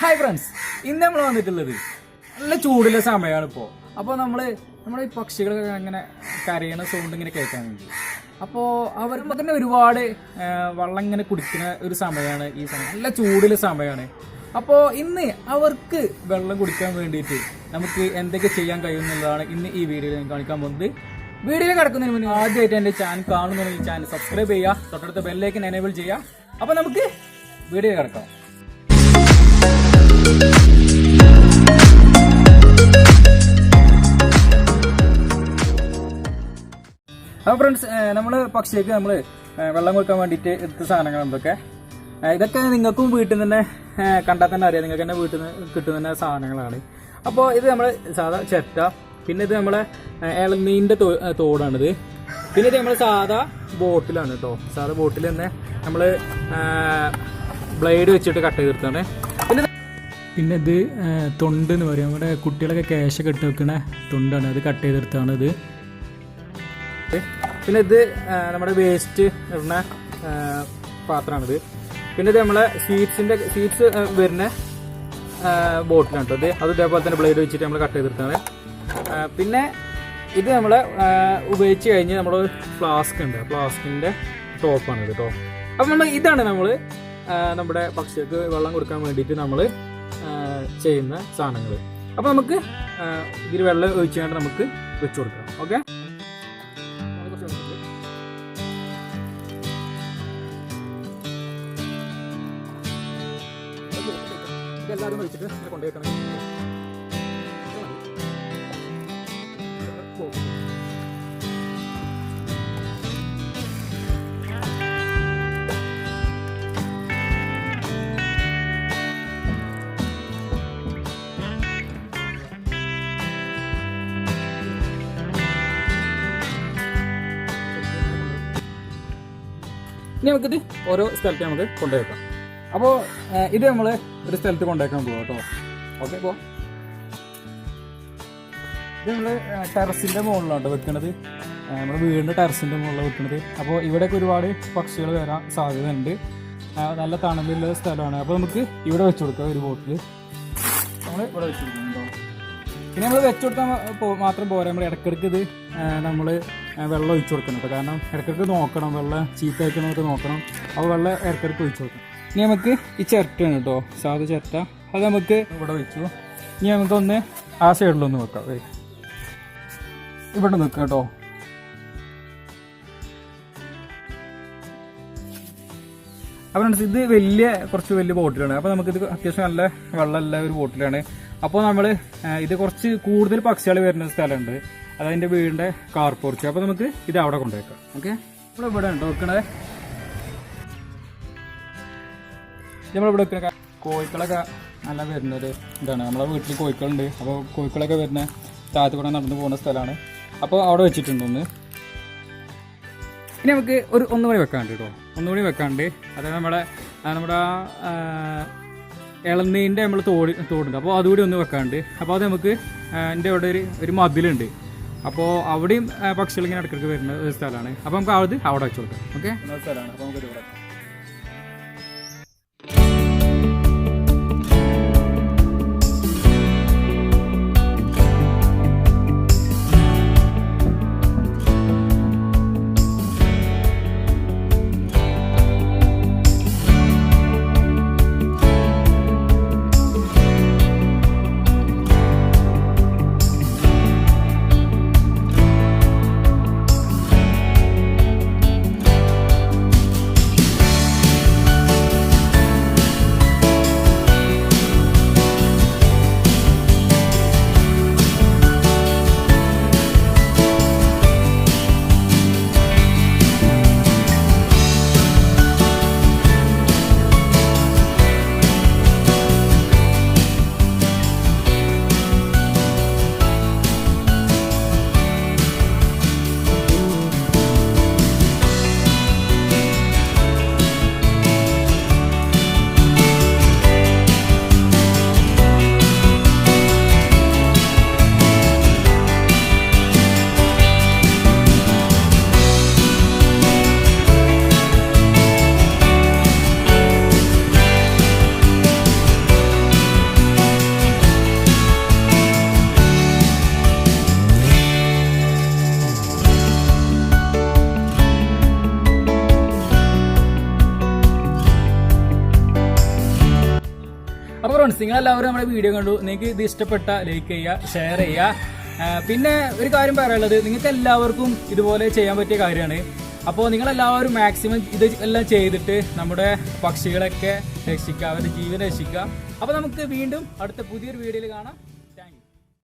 Hi friends, ഇന്ന് നമ്മൾ വന്നിട്ടുള്ളത് നല്ല ചൂടുള്ള സമയമാണ് ഇപ്പോൾ. അപ്പോൾ നമ്മുടെ ഈ പക്ഷികളൊക്കെ അങ്ങനെ കരയണ സൗണ്ട് ഇങ്ങനെ കേൾക്കാൻ വേണ്ടി, അപ്പോൾ അവർക്ക് തന്നെ ഒരുപാട് വെള്ളം ഇങ്ങനെ കുടിക്കുന്ന ഒരു സമയമാണ് ഈ സമയം, നല്ല ചൂടുള്ള സമയമാണ്. അപ്പോൾ ഇന്ന് അവർക്ക് വെള്ളം കുടിക്കാൻ വേണ്ടിയിട്ട് നമുക്ക് എന്തൊക്കെ ചെയ്യാൻ കഴിയുമെന്നുള്ളതാണ് ഇന്ന് ഈ വീഡിയോയിൽ ഞാൻ കാണിക്കാൻ പോകുന്നത്. വീഡിയോയിൽ കിടക്കുന്നതിന് മുന്നേ ആദ്യമായിട്ട് എൻ്റെ ചാനൽ കാണുന്നുണ്ടെങ്കിൽ ചാനൽ സബ്സ്ക്രൈബ് ചെയ്യുക, തൊട്ടടുത്ത ബെല്ലൈക്കൻ എനേബിൾ ചെയ്യുക. അപ്പോൾ നമുക്ക് വീഡിയോയിൽ കിടക്കാം. അപ്പോൾ ഫ്രണ്ട്സ്, നമ്മൾ പക്ഷിക്ക് നമ്മൾ വെള്ളം കൊടുക്കാൻ വേണ്ടിയിട്ട് എടുത്ത സാധനങ്ങൾ ഇതൊക്കെ നിങ്ങൾക്കും വീട്ടിൽ നിന്ന് തന്നെ കണ്ടാൽ തന്നെ അറിയാം, നിങ്ങൾക്ക് തന്നെ വീട്ടിൽ നിന്ന് കിട്ടുന്ന സാധനങ്ങളാണ്. അപ്പോൾ ഇത് നമ്മൾ സാധാ ചിരട്ട, പിന്നെ ഇത് നമ്മളെ ഇളനീരിൻ്റെ തോടാണിത്, പിന്നെ ഇത് നമ്മൾ സാധാ ബോട്ടിലാണ് കേട്ടോ. സാധാ ബോട്ടിൽ തന്നെ നമ്മൾ ബ്ലേഡ് വെച്ചിട്ട് കട്ട് ചെയ്തെടുത്താണ്. പിന്നെ ഇത് തൊണ്ട് എന്ന് പറയും, നമ്മുടെ കുട്ടികളൊക്കെ ക്യാഷൊക്കെ ഇട്ട് വെക്കുന്ന തൊണ്ടാണ്, അത് കട്ട് ചെയ്തെടുത്താണ് ഇത്. പിന്നെ ഇത് നമ്മുടെ വേസ്റ്റ് ഇടുന്ന പാത്രമാണിത്. പിന്നെ ഇത് നമ്മളെ സ്വീറ്റ്സ് വരുന്ന ബോട്ടിലാണ് കേട്ടോ. അത് ഇതേപോലെ തന്നെ ബ്ലേഡ് വെച്ചിട്ട് നമ്മൾ കട്ട് ചെയ്തെടുത്താണ്. പിന്നെ ഇത് നമ്മൾ ഉപയോഗിച്ച് കഴിഞ്ഞ് നമ്മൾ ഫ്ലാസ്ക് ഉണ്ട്, ഫ്ലാസ്കിൻ്റെ ടോപ്പാണ് കേട്ടോ. അപ്പം ഇതാണ് നമ്മൾ നമ്മുടെ പക്ഷികൾക്ക് വെള്ളം കൊടുക്കാൻ വേണ്ടിയിട്ട് നമ്മൾ ചെയ്യുന്ന സാധനങ്ങൾ. അപ്പോൾ നമുക്ക് ഇതിൽ വെള്ളം ഒഴിച്ചുകൊണ്ട് നമുക്ക് വെച്ച് കൊടുക്കാം. ഓക്കെ, ഇതെല്ലാവരും ഒഴിച്ചിട്ട് കൊണ്ടുപോയിക്കണം. ഇനി നമുക്കിത് ഓരോ സ്ഥലത്ത് നമുക്ക് കൊണ്ടുപോയേക്കാം. അപ്പോൾ ഇത് നമ്മൾ ഒരു സ്ഥലത്ത് കൊണ്ടുപോയേക്കാൻ പോകാം കേട്ടോ. ഓക്കെ, ഇപ്പോൾ ഇത് നമ്മൾ ടെറസിൻ്റെ മുകളിലാണ് വെക്കുന്നത്, നമ്മുടെ വീടിൻ്റെ ടെറസിൻ്റെ മുകളിലാണ് വെക്കുന്നത്. അപ്പോൾ ഇവിടെയൊക്കെ ഒരുപാട് പക്ഷികൾ വരാൻ സാധ്യതയുണ്ട്, നല്ല തണലുള്ള സ്ഥലമാണ്. അപ്പോൾ നമുക്ക് ഇവിടെ വെച്ച് കൊടുക്കാം. ഒരു ബോട്ടിൽ നമ്മൾ ഇവിടെ വെച്ച് കൊടുക്കുന്നുണ്ടോ. പിന്നെ നമ്മൾ വെച്ച് കൊടുത്താൽ മാത്രം പോരാ, നമ്മൾ ഇടയ്ക്കിടയ്ക്ക് ഇത് നമ്മൾ വെള്ളം ഒഴിച്ചു കൊടുക്കണം കേട്ടോ. കാരണം ഇടയ്ക്കിടയ്ക്ക് നോക്കണം, വെള്ളം ചീത്ത അയക്കണമൊക്കെ നോക്കണം. അപ്പോൾ വെള്ളം ഇടയ്ക്കിടയ്ക്ക് ഒഴിച്ചു കൊടുക്കണം. ഇനി നമുക്ക് ഈ ചിരട്ടയാണ് കേട്ടോ, സാധാ ചിരട്ട, അത് നമുക്ക് ഇവിടെ വെച്ചു. ഇനി നമുക്കൊന്ന് ആ സൈഡിലൊന്ന് വെക്കാം, ഇവിടെ നിൽക്കാം കേട്ടോ. അപ്പോൾ ഇത് കുറച്ച് വലിയ ബോട്ടിലാണ്. അപ്പോൾ നമുക്കിത് അത്യാവശ്യം നല്ല വെള്ളമുള്ള ഒരു ബോട്ടിലാണ്. അപ്പോൾ നമ്മൾ ഇത് കുറച്ച് കൂടുതൽ പക്ഷികൾ വരുന്ന സ്ഥലമുണ്ട്, അതതിൻ്റെ വീടിൻ്റെ കാർ പോർച്ച്. അപ്പോൾ നമുക്ക് ഇത് അവിടെ കൊണ്ടുവയ്ക്കാം. ഓക്കെ, നമ്മളിവിടെ ഉണ്ടോ വെക്കണത്, നമ്മളിവിടെ വെക്കണ കോഴിക്കളൊക്കെ നല്ല വരുന്നൊരു ഇതാണ്. നമ്മളെ വീട്ടിൽ കോഴിക്കളുണ്ട്, അപ്പോൾ കോഴിക്കളൊക്കെ വരുന്ന താഴത്ത് കൂടെ നടന്നു പോകുന്ന സ്ഥലമാണ്. അപ്പോൾ അവിടെ വെച്ചിട്ടുണ്ടൊന്ന്. ഇനി നമുക്ക് ഒന്നുകൂടി വെക്കാണ്ട് കേട്ടോ, ഒന്നുകൂടി വെക്കാണ്ട്. അതായത് നമ്മുടെ ഇളനീരിൻ്റെ നമ്മൾ തോടുണ്ട്, അപ്പോൾ അതുകൂടി ഒന്ന് വെക്കാണ്ട്. അപ്പോൾ അത് നമുക്ക് എൻ്റെ അവിടെ ഒരു മതിലുണ്ട്, അപ്പോൾ അവിടെയും പക്ഷികളിങ്ങനെ ഇടയ്ക്കിടയ്ക്ക് വരുന്ന ഒരു സ്ഥലമാണ്. അപ്പോൾ നമുക്ക് അവിടെ വെച്ച് കൊടുക്കാം. ഓക്കെ, സ്ഥലമാണ്. അപ്പോൾ നമുക്ക് ഇവിടെ ഫ്രണ്ട്സ്, നിങ്ങളെല്ലാവരും നമ്മുടെ വീഡിയോ കണ്ടു. നിങ്ങൾക്ക് ഇത് ഇഷ്ടപ്പെട്ട ലൈക്ക് ചെയ്യുക, ഷെയർ ചെയ്യുക. പിന്നെ ഒരു കാര്യം പറയാനുള്ളത്, നിങ്ങൾക്ക് എല്ലാവർക്കും ഇതുപോലെ ചെയ്യാൻ പറ്റിയ കാര്യമാണ്. അപ്പോൾ നിങ്ങളെല്ലാവരും മാക്സിമം ഇത് എല്ലാം ചെയ്തിട്ട് നമ്മുടെ പക്ഷികളൊക്കെ രക്ഷിക്കുക, അവരുടെ ജീവൻ രക്ഷിക്കുക. അപ്പോൾ നമുക്ക് വീണ്ടും അടുത്ത പുതിയൊരു വീഡിയോയിൽ കാണാം.